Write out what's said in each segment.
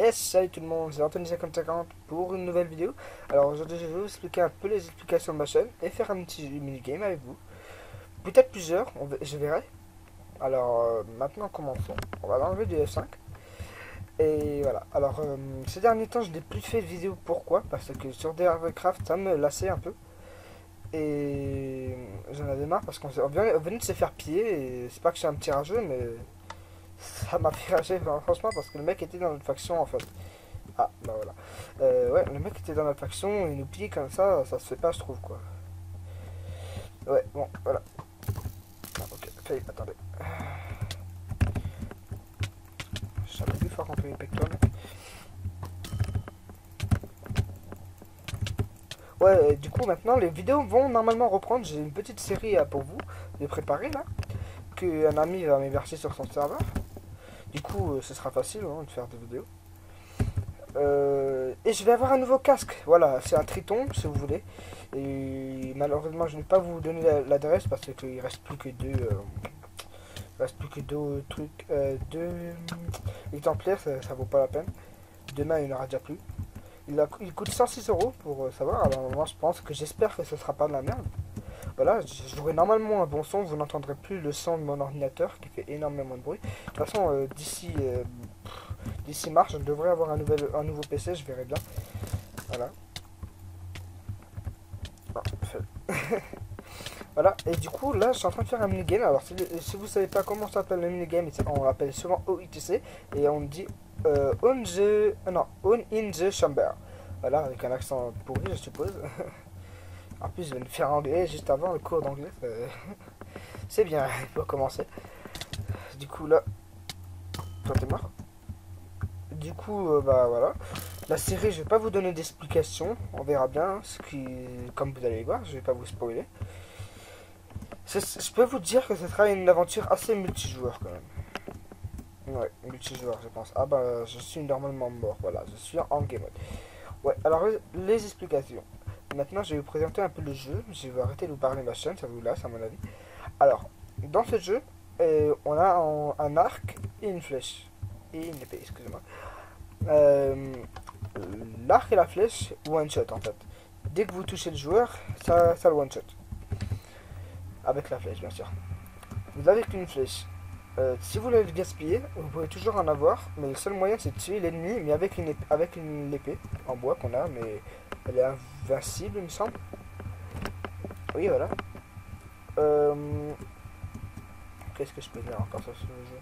Et salut tout le monde, c'est Anthony5050 pour une nouvelle vidéo. Alors aujourd'hui je vais vous expliquer un peu les explications de ma chaîne et faire un petit mini-game avec vous. Peut-être plusieurs, je verrai. Alors maintenant commençons. On va enlever du F5. Et voilà, alors ces derniers temps je n'ai plus fait de vidéo, pourquoi? Parce que sur Warcraft ça me lassait un peu. Et j'en avais marre parce qu'on venait de se faire piller et c'est pas que je suis un petit rageux mais... Ça m'a fait rager, franchement, parce que le mec était dans notre faction en fait. Ah, bah voilà. Ouais, le mec était dans notre faction et nous piller comme ça se fait pas, je trouve quoi. Ouais, bon, voilà. Ah, ok, fait, attendez. J'avais plus fort remplir les pectoraux. Ouais, du coup, maintenant, les vidéos vont normalement reprendre. J'ai une petite série pour vous, de préparer là, qu'un ami va m'héberger sur son serveur. Du coup, ce sera facile hein, de faire des vidéos. Et je vais avoir un nouveau casque. Voilà, c'est un Triton si vous voulez. Et malheureusement, je ne vais pas vous donner l'adresse parce qu'il reste plus que deux trucs, deux exemplaires. Ça vaut pas la peine. Demain, il n'y en aura déjà plus. Il coûte 106 € pour savoir. Alors moi, j'espère que ce sera pas de la merde. Voilà, j'aurai normalement un bon son, vous n'entendrez plus le son de mon ordinateur qui fait énormément de bruit. De toute façon, d'ici mars, je devrais avoir un nouveau PC, je verrai bien. Voilà. Oh, voilà, et du coup, là, je suis en train de faire un minigame. Alors, si vous savez pas comment s'appelle le minigame, on l'appelle souvent OITC, et on dit on in the chamber. Voilà, avec un accent pourri, je suppose. En plus, je vais me faire anglais juste avant le cours d'anglais. C'est bien, il faut commencer. Du coup, là, toi t'es mort. Du coup, bah voilà. La série, je vais pas vous donner d'explications. On verra bien comme vous allez voir, je vais pas vous spoiler. Je peux vous dire que ce sera une aventure assez multijoueur quand même. Ouais, multijoueur, je pense. Ah bah, je suis normalement mort. Voilà, je suis en game mode. Ouais, alors les explications. Maintenant, je vais vous présenter un peu le jeu. Je vais arrêter de vous parler de ma chaîne, ça vous lasse à mon avis. Alors, dans ce jeu, on a un arc et une flèche. Et une épée, excusez-moi. L'arc et la flèche, one shot en fait. Dès que vous touchez le joueur, ça le one shot. Avec la flèche, bien sûr. Vous avez qu'une flèche. Si vous voulez le gaspiller, vous pouvez toujours en avoir, mais le seul moyen c'est de tuer l'ennemi, mais avec une épée en bois qu'on a, mais elle est invincible, il me semble. Oui, voilà. Qu'est-ce que je peux dire encore sur ce jeu?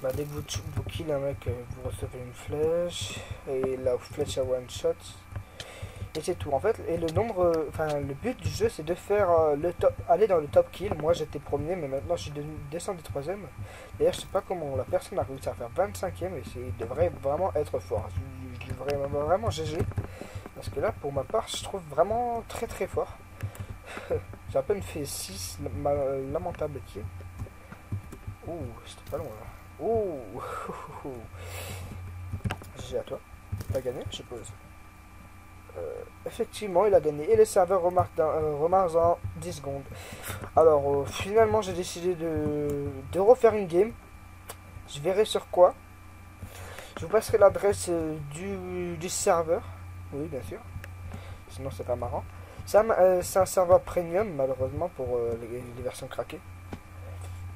Bah, dès que vous kill un mec, vous recevez une flèche, et la flèche à one shot. Et c'est tout en fait. Et le but du jeu c'est de faire aller dans le top kill. Moi j'étais premier, mais maintenant je suis descendu troisième. D'ailleurs je sais pas comment la personne a réussi à faire 25ème et il devrait vraiment être fort. Je devrais vraiment GG. Parce que là pour ma part je trouve vraiment très très fort. J'ai à peine fait 6 lamentable kill. Ouh, c'était pas loin là. Ouh, GG à toi. T'as gagné je suppose. Effectivement, il a gagné. Et les serveurs remarquent en 10 secondes. Alors, finalement, j'ai décidé de refaire une game. Je verrai sur quoi. Je vous passerai l'adresse du serveur. Oui, bien sûr. Sinon, c'est pas marrant. C'est un serveur premium, malheureusement, pour les versions craquées.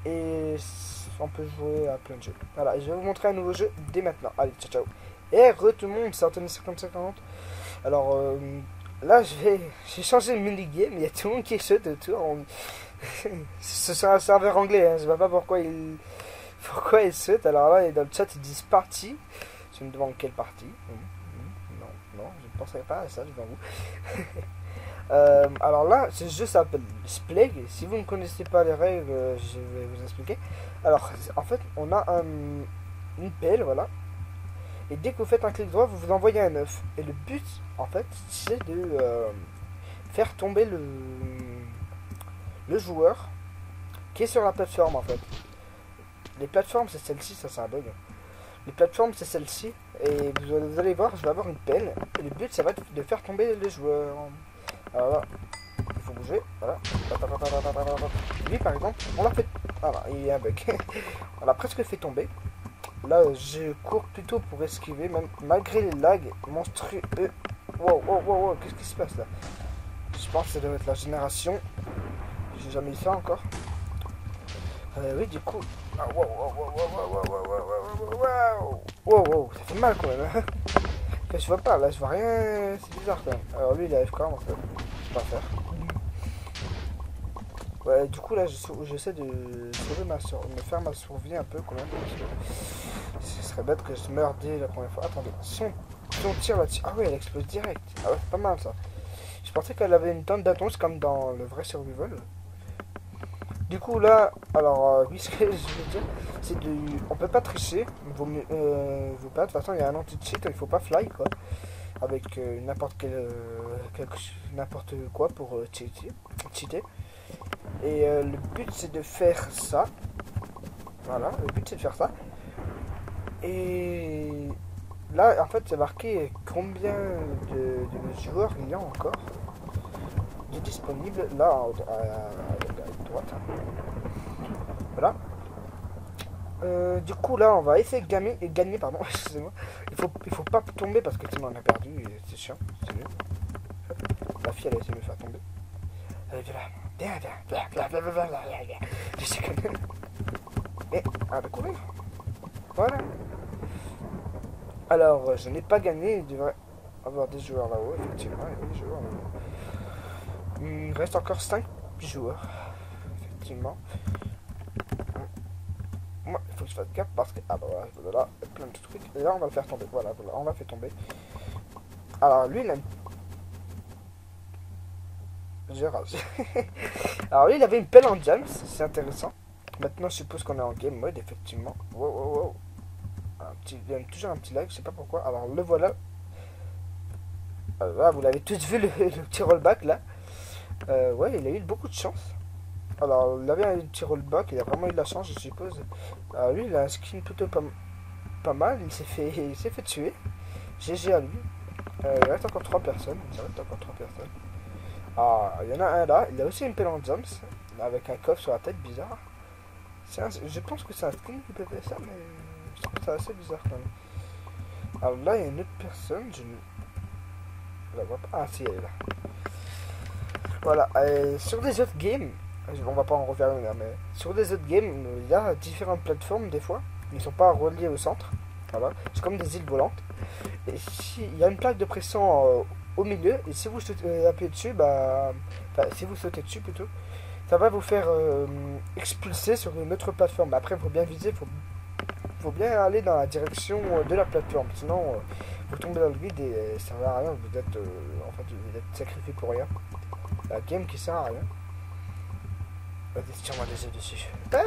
Et on peut jouer à plein de jeux. Voilà, je vais vous montrer un nouveau jeu dès maintenant. Allez, ciao, ciao. Et tout le monde, c'est Anthony5050. Alors là, j'ai changé le mini-game, il y a tout le monde qui saute autour. C'est un serveur anglais, hein, je ne vois pas pourquoi il saute. Alors là, dans le chat, ils disent partie. Je me demande quelle partie. Non, je ne penserais pas à ça, je vous. Alors là, ce jeu s'appelle Splague. Si vous ne connaissez pas les règles, je vais vous expliquer. Alors, en fait, on a une pelle, voilà. Et dès que vous faites un clic droit, vous envoyez un œuf. Et le but, en fait, c'est de faire tomber le joueur qui est sur la plateforme, en fait. Les plateformes, c'est celle-ci, ça c'est un bug. Les plateformes, c'est celle-ci. Et vous allez voir, je vais avoir une pelle. Et le but, ça va être de faire tomber les joueurs. Alors là, il faut bouger. Voilà. Lui, par exemple, on l'a fait... Ah non, il y a un bug. On l'a presque fait tomber. Là, je cours plutôt pour esquiver, même malgré les lags monstrueux. Wow, wow, wow, wow, qu'est-ce qui se passe là? Je pense que ça doit être la génération. J'ai jamais eu ça encore. Oui, du coup. Ah, wow, wow, wow, wow, wow, wow, wow, wow, wow, wow, wow, ça fait mal quand même. Hein. Je vois pas, là je vois rien. C'est bizarre quand même. Alors lui, il arrive quand même en fait. Je peux pas faire. Ouais, du coup là, j'essaie de sauver me faire ma survie un peu quand même. Parce que ce serait bête que je meure dès la première fois. Attendez, si on tire là-dessus. Ah oui, elle explose direct. Ah ouais, c'est pas mal ça. Je pensais qu'elle avait une tonne d'atomes comme dans le vrai survival. Du coup là, alors oui, ce que je veux dire, c'est de, on peut pas tricher, vaut mieux, vaut pas. De toute façon, il y a un anti-cheat, il faut pas fly quoi, avec n'importe n'importe quoi pour cheater. Et le but c'est de faire ça. Voilà, le but c'est de faire ça. Et là, en fait, c'est marqué combien de joueurs il y a encore de disponibles là à droite. Voilà. Du coup là on va essayer de gagner pardon, excusez-moi. Il faut pas tomber parce que sinon on a perdu et c'est chiant, c'est mieux. La fille elle a essayé de me faire tomber. Allez viens là, viens. Je sais quand même. Et elle va courir. Voilà. Alors je n'ai pas gagné, il devrait avoir des joueurs là-haut, effectivement, il y a des joueurs là-haut. Il reste encore 5 joueurs, effectivement. Moi, il faut que je fasse gaffe parce que. Ah bah voilà, plein de trucs. Et là, on va le faire tomber. Voilà, on l'a fait tomber. Alors, lui, il a. J'ai rasé. Alors, lui, il avait une pelle en jams, c'est intéressant. Maintenant, je suppose qu'on est en game mode, effectivement. Wow, wow, wow. Il y a toujours un petit lag, je sais pas pourquoi. Alors, le voilà. Alors, là, vous l'avez tous vu, le petit rollback là. Ouais, il a eu beaucoup de chance. Alors, il avait un petit rollback, il a vraiment eu de la chance, je suppose. Alors, lui, il a un skin plutôt pas mal, il s'est fait tuer. GG à lui. Il reste encore 3 personnes. Il reste encore 3 personnes. Ah, il y en a un là, il a aussi une pelle en jumps, avec un coffre sur la tête, bizarre. Je pense que c'est un skin qui peut faire ça, mais je trouve ça assez bizarre quand même. Alors là, il y a une autre personne, je ne la vois pas. Ah, si, elle est là. Voilà, sur des autres games, on va pas en refaire une, mais sur des autres games, il y a différentes plateformes des fois. Ils ne sont pas reliés au centre. Voilà. C'est comme des îles volantes. Et il y a une plaque de pression au milieu, et si vous appuyez dessus, si vous sautez dessus plutôt, ça va vous faire expulser sur une autre plateforme. Après, il faut bien viser, faut bien aller dans la direction de la plateforme. Sinon, vous tombez dans le vide et ça ne sert à rien. Vous êtes sacrifié pour rien. La game qui sert à rien. Vas-y, tire-moi des œufs dessus. Ah,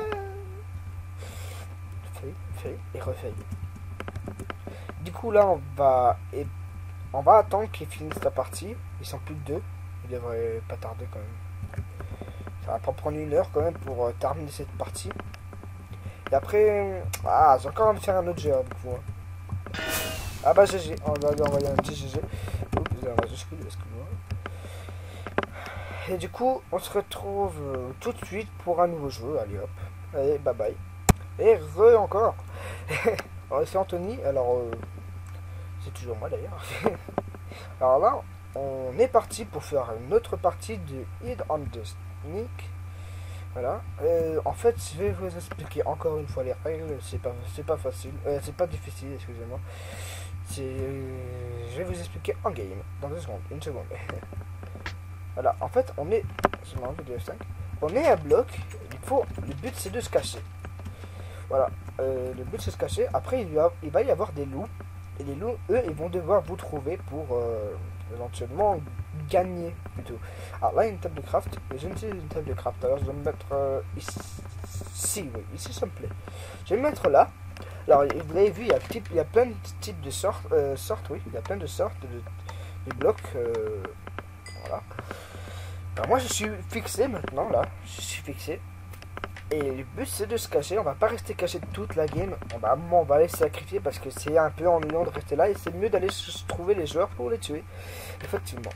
fait et refait. Du coup, là, on va attendre qu'ils finissent la partie. Ils sont plus de 2. Ils devraient pas tarder quand même. Ça va pas prendre 1 heure quand même pour terminer cette partie. Et après, j'ai encore envie de faire un autre jeu avec vous. Ah bah GG, on va lui envoyer un petit GG. Oups, excuse-moi. Et du coup, on se retrouve tout de suite pour un nouveau jeu. Allez hop, allez bye bye. Et encore. C'est Anthony, alors c'est toujours moi d'ailleurs. Alors là, on est parti pour faire une autre partie de Hide on the Sneak. Voilà. En fait, je vais vous expliquer encore une fois les règles. C'est pas facile. C'est pas difficile, excusez-moi. Je vais vous expliquer en game. Dans 2 secondes. 1 seconde. Voilà. En fait, on est. Je m'en vais de F5. On est un bloc. Le but, c'est de se cacher. Voilà. Le but, c'est de se cacher. Après, il va y avoir des loups. Et les loups, eux, ils vont devoir vous trouver pour éventuellement gagner plutôt. Alors là, il y a une table de craft. Et je ne sais une table de craft. Alors je vais me mettre ici. Oui, ici ça me plaît. Je vais me mettre là. Alors vous l'avez vu, il y a plein de types de sortes. Oui, il y a plein de sortes de blocs. Voilà. Alors moi je suis fixé maintenant là. Je suis fixé. Et le but c'est de se cacher, on va pas rester caché toute la game, on va les sacrifier parce que c'est un peu ennuyant de rester là et c'est mieux d'aller trouver les joueurs pour les tuer. Effectivement.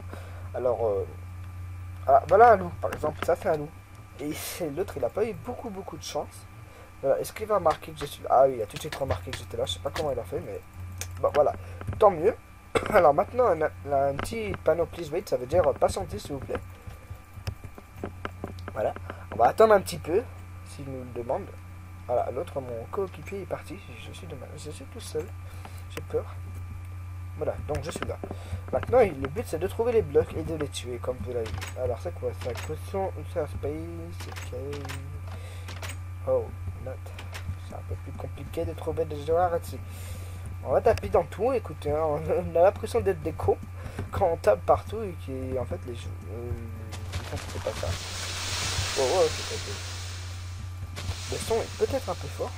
Alors, voilà un loup par exemple, ça c'est un loup. Et l'autre il a pas eu beaucoup de chance. Voilà, est-ce qu'il va remarquer que je suis là? Ah oui, il a tout de suite remarqué que j'étais là. Je sais pas comment il a fait, mais bon, voilà. Tant mieux. Alors maintenant, on a un petit panneau please wait, ça veut dire patienter s'il vous plaît. Voilà. On va attendre un petit peu, s'il nous le demande. Voilà, l'autre, mon coéquipier est parti. Je suis tout seul. J'ai peur. Voilà, donc je suis là. Maintenant, le but c'est de trouver les blocs et de les tuer, comme vous l'avez vu. Alors, c'est quoi ça? Question, space, ok. Oh, note. C'est un peu plus compliqué de trouver des joueurs ici. On va taper dans tout, écoutez, hein, on a l'impression d'être des cons quand on tape partout et qu'en fait les joueurs. C'est pas ça. Oh, oh, c'est pas bien. Le son est peut-être un peu fort.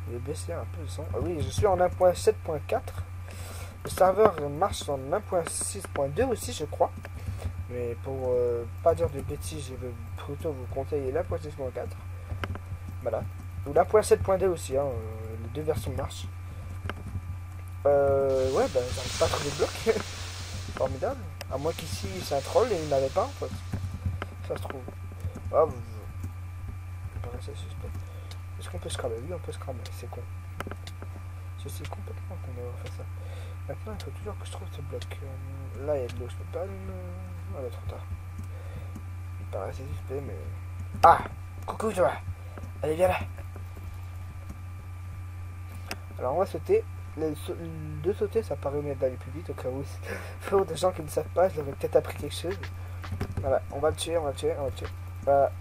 Je vais baisser un peu le son. Ah oui, je suis en 1.7.4. Le serveur marche en 1.6.2 aussi, je crois. Mais pour pas dire de bêtises, je vais plutôt vous conseiller l'1.6.4. Voilà. Ou l'1.7.2 aussi, hein, les deux versions marchent. Ouais, bah j'arrive pas à trouver de bloc. Formidable. À moins qu'ici c'est un troll et il n'avait pas en fait. Ça se trouve. Ah, c'est suspect. Est-ce qu'on peut scramer? Oui, on peut scramer, c'est con. Je sais complètement qu'on doit faire ça. Maintenant, il faut toujours que je trouve ce bloc. Là, il y a de l'eau, je peux pas. Ah, là, trop tard. Il paraît assez suspect, mais. Ah! Coucou, toi! Allez, viens là! Alors, on va sauter. De sauter, ça paraît mieux d'aller plus vite au cas où. Pour des gens qui ne savent pas, je leur ai peut-être appris quelque chose. Voilà, on va le tuer, on va le tuer, on va le tuer. Voilà,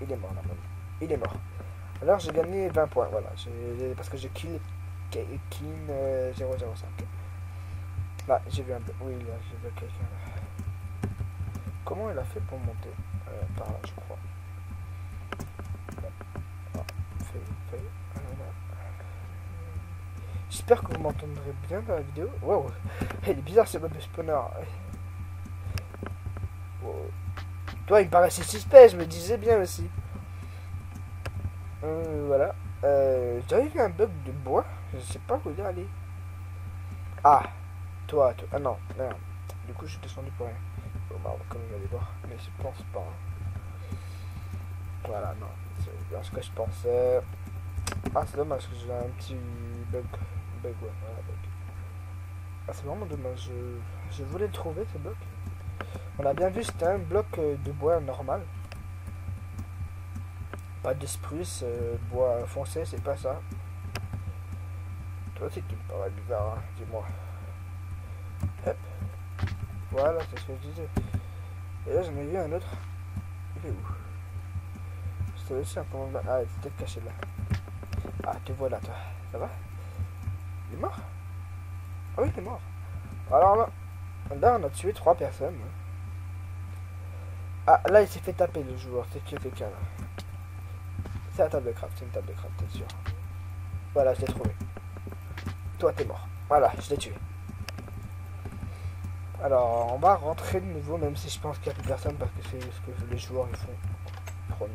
il est mort là, même. Il est mort. Alors, j'ai gagné 20 points, voilà. Parce que j'ai kill 005. Là, j'ai vu un peu. Oui, là, j'ai vu quelqu'un. Comment elle a fait pour monter par là, je crois. Ah, j'espère que vous m'entendrez bien dans la vidéo. Wow, elle est bizarre ce mode de spawner. Wow. Toi, il me paraissait suspect, je me disais bien aussi. Voilà. J'avais vu un bug de bois. Je sais pas où il est allé. Ah, toi. Ah non, merde. Du coup, je suis descendu pour rien. Bon, bah, on va quand même aller voir. Mais je pense pas. Voilà, non. C'est bien ce que je pensais. Ah, c'est dommage que j'ai un petit bug. Ouais, voilà, bug. Ah, c'est vraiment dommage. Je voulais le trouver, ce bloc. On a bien vu, c'était un bloc de bois normal. Pas de spruce, bois foncé, c'est pas ça. Toi aussi, tu me paraît bizarre, hein, dis-moi. Hop. Voilà, c'est ce que je disais. Et là, j'en ai vu un autre. Il est où? C'était aussi un peu... Ah, il était peut-être caché là. Ah, te voilà, toi. Ça va? Il est mort? Ah oui, il est mort. Alors là, on a tué 3 personnes. Ah, là, il s'est fait taper le joueur. C'est qui quelqu'un là? C'est la table de craft, c'est une table de craft, t'es sûr. Voilà, je l'ai trouvé. Toi, t'es mort. Voilà, je l'ai tué. Alors, on va rentrer de nouveau, même si je pense qu'il n'y a plus personne, parce que c'est ce que les joueurs ils font. Premier.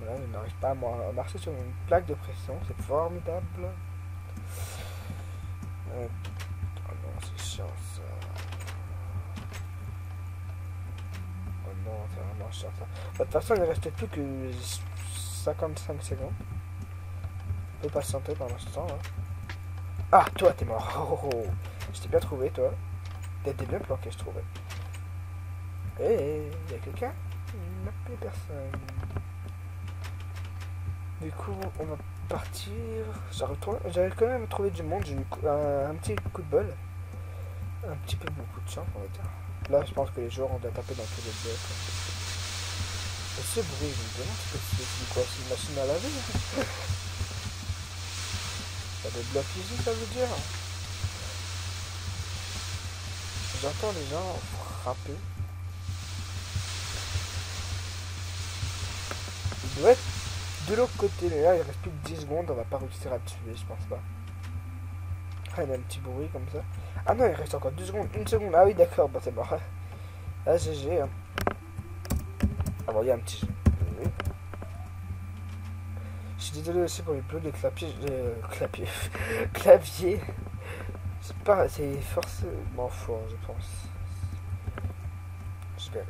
Voilà, ils n'arrivent pas à marcher sur une plaque de pression, c'est formidable. Oh non, c'est chiant ça. Oh non, c'est vraiment chiant ça. De toute façon, il ne restait plus que 55 secondes. On peut patienter pendant ce temps. Hein. Ah, toi, t'es mort. Oh, oh, oh. Je t'ai bien trouvé, toi. T'étais bien planqué, je trouvais. Hé, il y a quelqu'un? Il n'y a plus personne. Du coup, on va partir. J'avais quand même trouvé du monde. J'ai eu un petit coup de bol. Un petit peu beaucoup de chance, on va dire. Là, je pense que les joueurs ont doit taper dans tous les blocs. Et ce bruit, je me demande ce que c'est quoi? C'est une machine à laver? Il y a des blocs ici, ça veut dire? J'entends les gens frapper. Il doit être de l'autre côté, mais là il reste plus que 10 secondes, on va pas réussir à le tuer, je pense pas. Ah, il y a un petit bruit comme ça. Ah non, il reste encore 2 secondes, 1 seconde. Ah oui, d'accord, bah c'est mort. Là, GG. Hein. Ah bon, il y a un petit. Oui. Je suis désolé aussi pour les bleus de clavier. Clavier. C'est pas. C'est forcément fort, je pense. J'espère.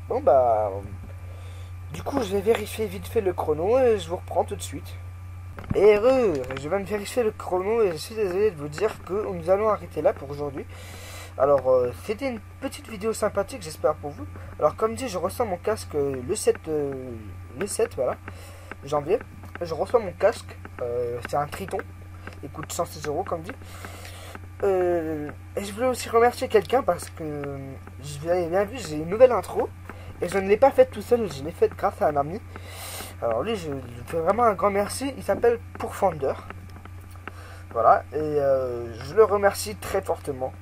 Bon, bah. Du coup, je vais vérifier vite fait le chrono et je vous reprends tout de suite. Et heureux, je vais me vérifier le chrono et je suis désolé de vous dire que nous allons arrêter là pour aujourd'hui. Alors, c'était une petite vidéo sympathique, j'espère pour vous. Alors, comme dit, je reçois mon casque le 7 voilà, janvier. Je reçois mon casque, c'est un Triton, il coûte 106 euros, comme dit. Et je voulais aussi remercier quelqu'un parce que je l'avais bien vu, j'ai une nouvelle intro. Et je ne l'ai pas faite tout seul, je l'ai faite grâce à un ami. Alors lui, je lui fais vraiment un grand merci. Il s'appelle Pourfender. Voilà, et je le remercie très fortement.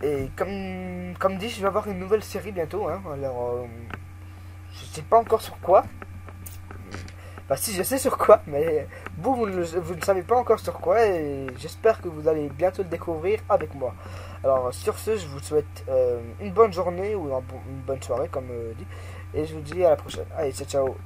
Et comme dit, je vais avoir une nouvelle série bientôt. Hein. Alors, je sais pas encore sur quoi. Enfin, si, je sais sur quoi, mais vous ne savez pas encore sur quoi. Et j'espère que vous allez bientôt le découvrir avec moi. Alors, sur ce, je vous souhaite une bonne journée ou une bonne soirée, comme dit. Et je vous dis à la prochaine. Allez, ciao, ciao.